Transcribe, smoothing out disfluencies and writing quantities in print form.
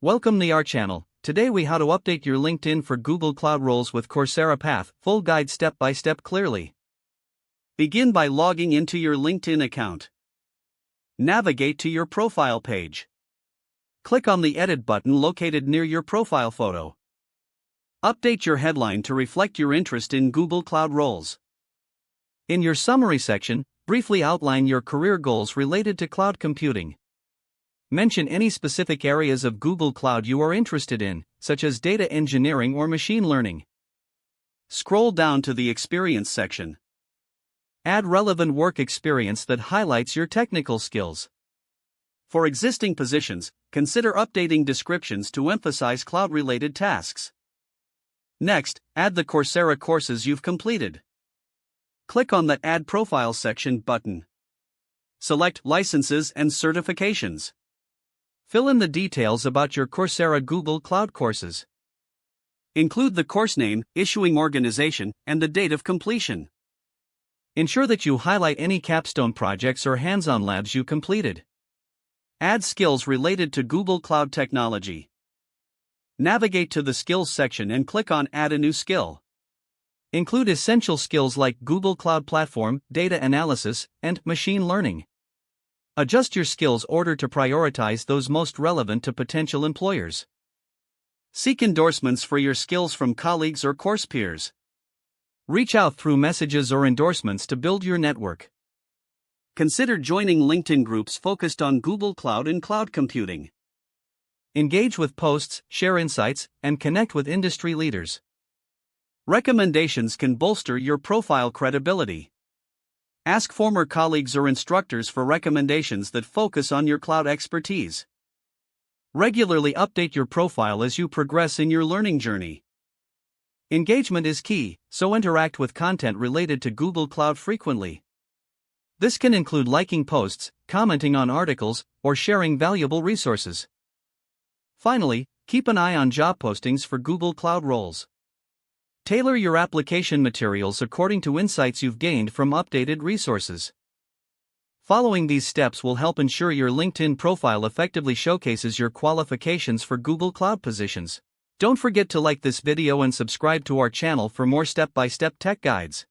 Welcome to our channel. Today we how to update your LinkedIn for Google Cloud roles with Coursera Path, full guide step by step clearly. Begin by logging into your LinkedIn account. Navigate to your profile page. Click on the edit button located near your profile photo. Update your headline to reflect your interest in Google Cloud roles. In your summary section, briefly outline your career goals related to cloud computing. Mention any specific areas of Google Cloud you are interested in, such as data engineering or machine learning. Scroll down to the experience section. Add relevant work experience that highlights your technical skills. For existing positions, consider updating descriptions to emphasize cloud-related tasks. Next, add the Coursera courses you've completed. Click on the Add Profile section button. Select Licenses and Certifications. Fill in the details about your Coursera Google Cloud courses. Include the course name, issuing organization, and the date of completion. Ensure that you highlight any capstone projects or hands-on labs you completed. Add skills related to Google Cloud technology. Navigate to the Skills section and click on Add a new skill. Include essential skills like Google Cloud Platform, data analysis, and machine learning. Adjust your skills order to prioritize those most relevant to potential employers. Seek endorsements for your skills from colleagues or course peers. Reach out through messages or endorsements to build your network. Consider joining LinkedIn groups focused on Google Cloud and cloud computing. Engage with posts, share insights, and connect with industry leaders. Recommendations can bolster your profile credibility. Ask former colleagues or instructors for recommendations that focus on your cloud expertise. Regularly update your profile as you progress in your learning journey. Engagement is key, so interact with content related to Google Cloud frequently. This can include liking posts, commenting on articles, or sharing valuable resources. Finally, keep an eye on job postings for Google Cloud roles. Tailor your application materials according to insights you've gained from updated resources. Following these steps will help ensure your LinkedIn profile effectively showcases your qualifications for Google Cloud positions. Don't forget to like this video and subscribe to our channel for more step-by-step tech guides.